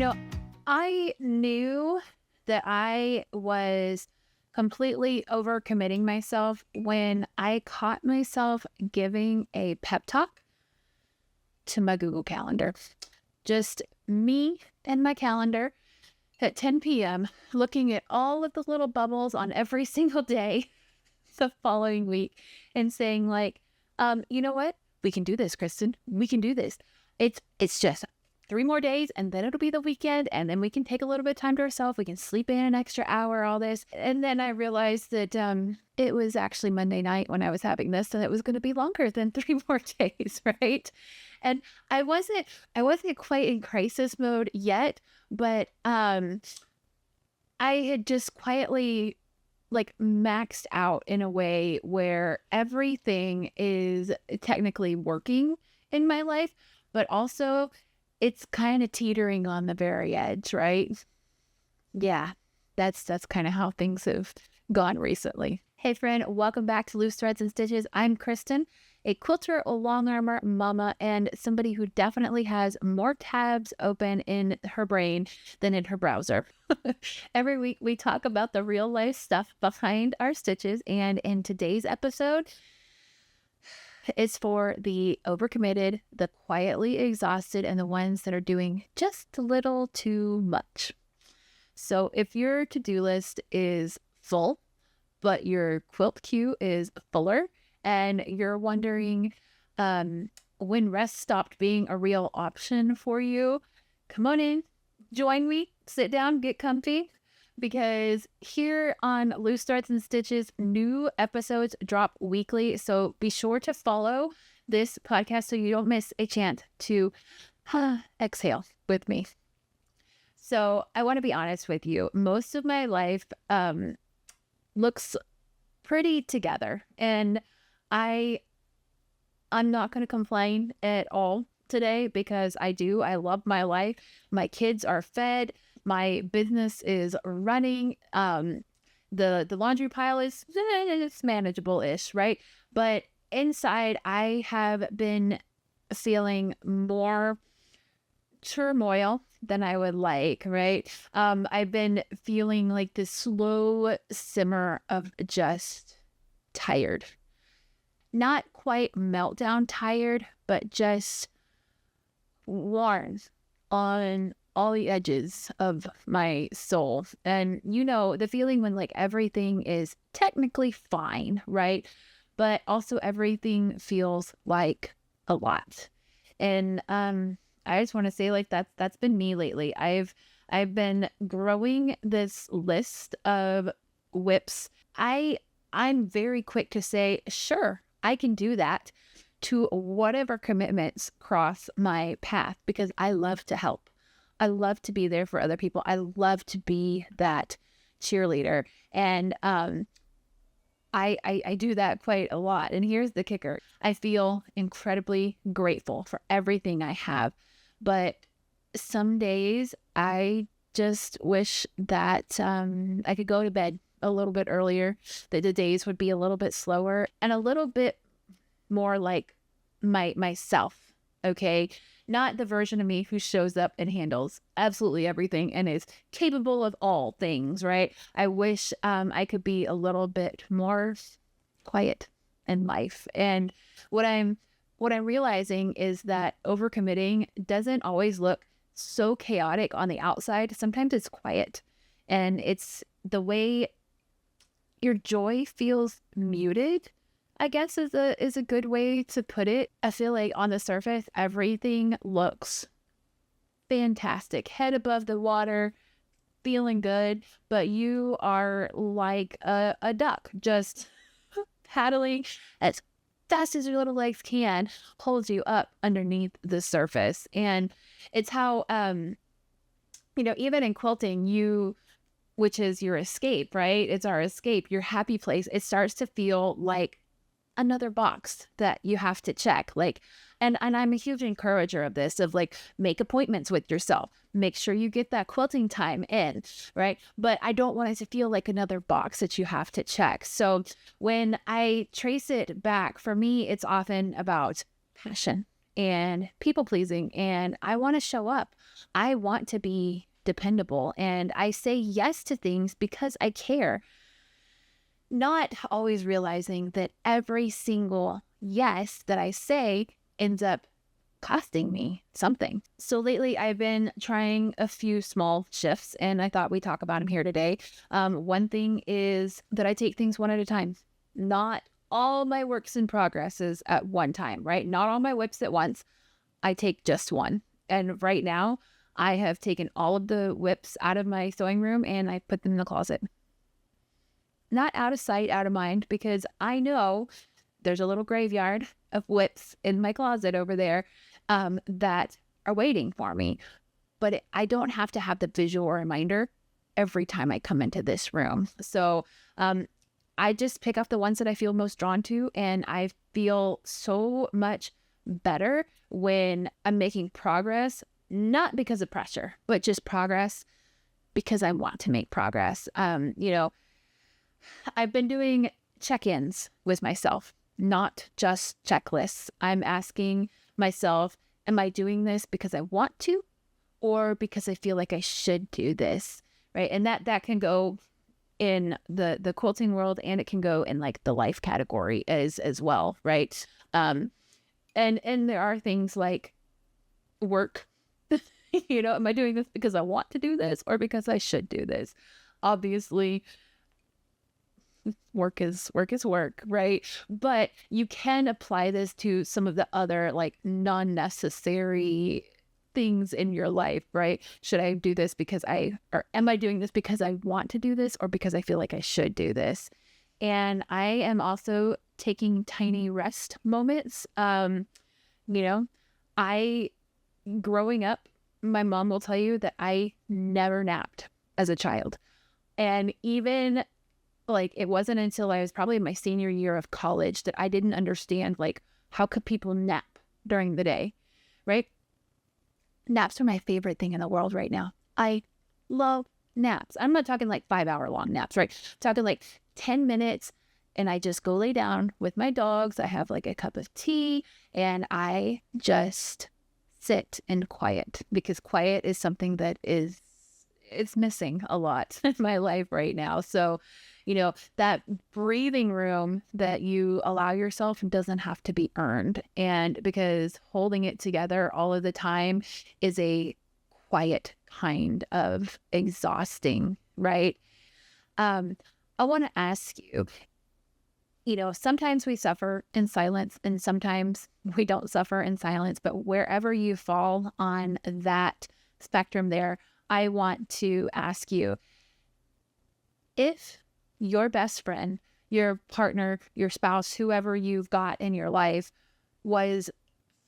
know, I knew that I was completely overcommitting myself when I caught myself giving a pep talk to my Google Calendar. Just me and my calendar at 10 p.m., looking at all of the little bubbles on every single day the following week and saying like, you know what? We can do this, Christen. We can do this. It's just 3 more days and then it'll be the weekend and then we can take a little bit of time to ourselves. We can sleep in an extra hour, all this. And then I realized that it was actually Monday night when I was having this and it was going to be longer than 3 more days, right? And I wasn't quite in crisis mode yet, but I had just quietly like maxed out in a way where everything is technically working in my life, but also it's kind of teetering on the very edge, right? Yeah, that's kind of how things have gone recently. Hey friend, welcome back to Loose Threads and Stitches. I'm Christen, a quilter, a long armor mama, and somebody who definitely has more tabs open in her brain than in her browser. Every week we talk about the real life stuff behind our stitches, and in today's episode, it's for the overcommitted, the quietly exhausted, and the ones that are doing just a little too much. So if your to-do list is full, but your quilt queue is fuller, and you're wondering when rest stopped being a real option for you, come on in, join me, sit down, get comfy. Because here on Loose Threads and Stitches, new episodes drop weekly. So be sure to follow this podcast so you don't miss a chance to exhale with me. So I want to be honest with you. Most of my life looks pretty together. And I'm not going to complain at all today because I love my life. My kids are fed. My business is running. The laundry pile is it's manageable-ish, right? But inside, I have been feeling more turmoil than I would like, right? I've been feeling like this slow simmer of just tired. Not quite meltdown tired, but just worn on all the edges of my soul. And you know, the feeling when like everything is technically fine, right? But also everything feels like a lot. And I just want to say like that's been me lately. I've been growing this list of whips. I'm very quick to say, sure, I can do that, to whatever commitments cross my path, because I love to help. I love to be there for other people. I love to be that cheerleader. And I do that quite a lot. And here's the kicker. I feel incredibly grateful for everything I have. But some days I just wish that I could go to bed a little bit earlier, that the days would be a little bit slower and a little bit more like myself, okay? Not the version of me who shows up and handles absolutely everything and is capable of all things, right? I wish I could be a little bit more quiet in life. And what I'm realizing is that overcommitting doesn't always look so chaotic on the outside. Sometimes it's quiet, and it's the way your joy feels muted, I guess is a good way to put it. I feel like on the surface, everything looks fantastic, head above the water, feeling good, but you are like a duck, just paddling as fast as your little legs can, holds you up underneath the surface. And it's how, even in quilting, which is your escape, right? It's our escape, your happy place. It starts to feel like another box that you have to check. Like, and I'm a huge encourager of this, of like, make appointments with yourself, make sure you get that quilting time in, right? But I don't want it to feel like another box that you have to check. So when I trace it back, for me, it's often about passion and people pleasing, and I want to show up. I want to be dependable, and I say yes to things because I care, not always realizing that every single yes that I say ends up costing me something. So lately I've been trying a few small shifts, and I thought we'd talk about them here today. One thing is that I take things one at a time, not all my works in progresses at one time, right? Not all my whips at once. I take just one. And right now I have taken all of the whips out of my sewing room and I put them in the closet. Not out of sight, out of mind, because I know there's a little graveyard of whips in my closet over there that are waiting for me. But I don't have to have the visual reminder every time I come into this room. So I just pick up the ones that I feel most drawn to, and I feel so much better when I'm making progress, not because of pressure, but just progress because I want to make progress. I've been doing check-ins with myself, not just checklists. I'm asking myself, am I doing this because I want to, or because I feel like I should do this, right? And that can go in the quilting world, and it can go in like the life category as well, right? And there are things like work. Am I doing this because I want to do this or because I should do this? Obviously, work is work, right? But you can apply this to some of the other like non-necessary things in your life, right? Should I do this or am I doing this because I want to do this or because I feel like I should do this? And I am also taking tiny rest moments. Growing up, my mom will tell you that I never napped as a child. And even like, it wasn't until I was probably in my senior year of college that I didn't understand, like, how could people nap during the day, right? Naps are my favorite thing in the world right now. I love naps. I'm not talking like 5-hour long naps, right? I'm talking like 10 minutes, and I just go lay down with my dogs. I have like a cup of tea, and I just sit in quiet, because quiet is something that it's missing a lot in my life right now. So, that breathing room that you allow yourself doesn't have to be earned. And because holding it together all of the time is a quiet kind of exhausting, right? I want to ask you, sometimes we suffer in silence and sometimes we don't suffer in silence, but wherever you fall on that spectrum there, I want to ask you, if your best friend, your partner, your spouse, whoever you've got in your life was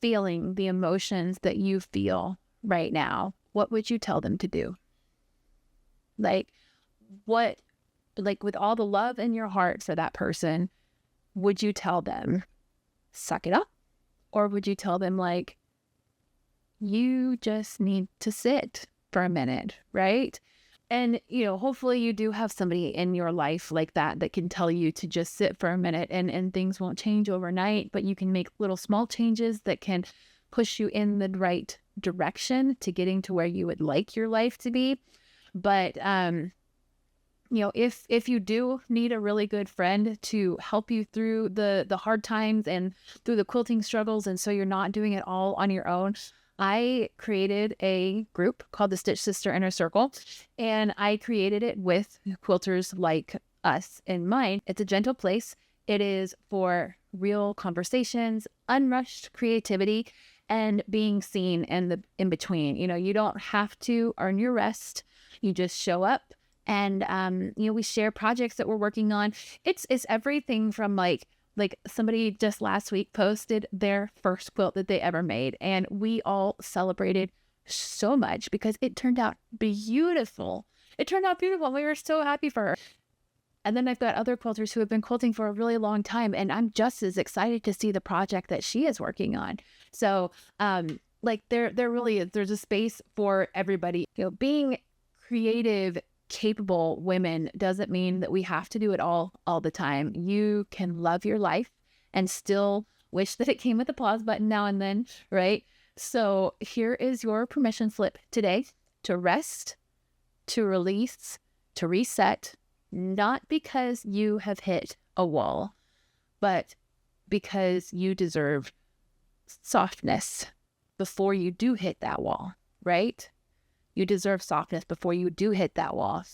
feeling the emotions that you feel right now, what would you tell them to do? Like with all the love in your heart for that person, would you tell them, suck it up? Or would you tell them, like, you just need to sit for a minute, right? And, hopefully you do have somebody in your life like that can tell you to just sit for a minute, and things won't change overnight, but you can make little small changes that can push you in the right direction to getting to where you would like your life to be. But, if you do need a really good friend to help you through the hard times and through the quilting struggles, and so you're not doing it all on your own, I created a group called the Stitch Sister Inner Circle, and I created it with quilters like us in mind. It's a gentle place. It is for real conversations, unrushed creativity, and being seen in between. You don't have to earn your rest. You just show up, and we share projects that we're working on. It's everything from like somebody just last week posted their first quilt that they ever made, and we all celebrated so much because it turned out beautiful. And we were so happy for her. And then I've got other quilters who have been quilting for a really long time, and I'm just as excited to see the project that she is working on. So there really is, there's a space for everybody. Being creative, capable women doesn't mean that we have to do it all the time. You can love your life and still Wish that it came with a pause button now and then, right? So here is your permission slip today to rest, to release, to reset, not because you have hit a wall, but because you deserve softness before you do hit that wall, right? You deserve softness before you do hit that wall.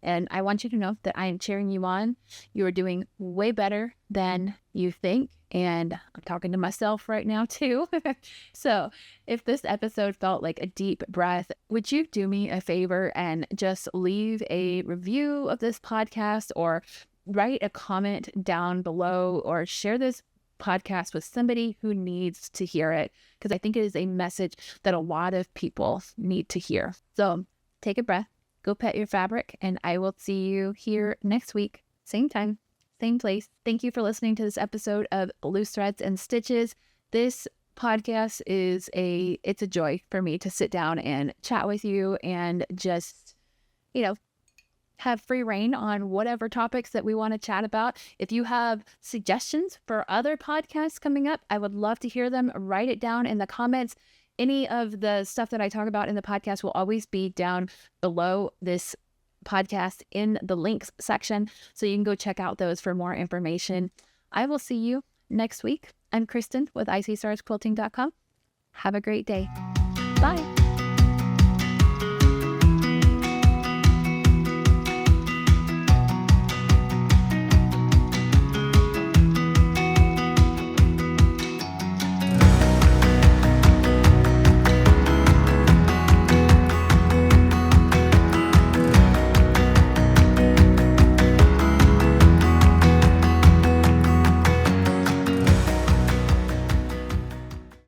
And I want you to know that I am cheering you on. You are doing way better than you think. And I'm talking to myself right now too. So if this episode felt like a deep breath, would you do me a favor and just leave a review of this podcast, or write a comment down below, or share this podcast with somebody who needs to hear it? Because I think it is a message that a lot of people need to hear. So take a breath, go pet your fabric, and I will see you here next week. Same time, same place. Thank you for listening to this episode of Loose Threads and Stitches. This podcast is it's a joy for me to sit down and chat with you and just, have free reign on whatever topics that we want to chat about. If you have suggestions for other podcasts coming up, I would love to hear them. Write it down in the comments. Any of the stuff that I talk about in the podcast will always be down below this podcast in the links section, so you can go check out those for more information. I will see you next week. I'm Christen with ICStarsQuilting.com. Have a great day. Bye.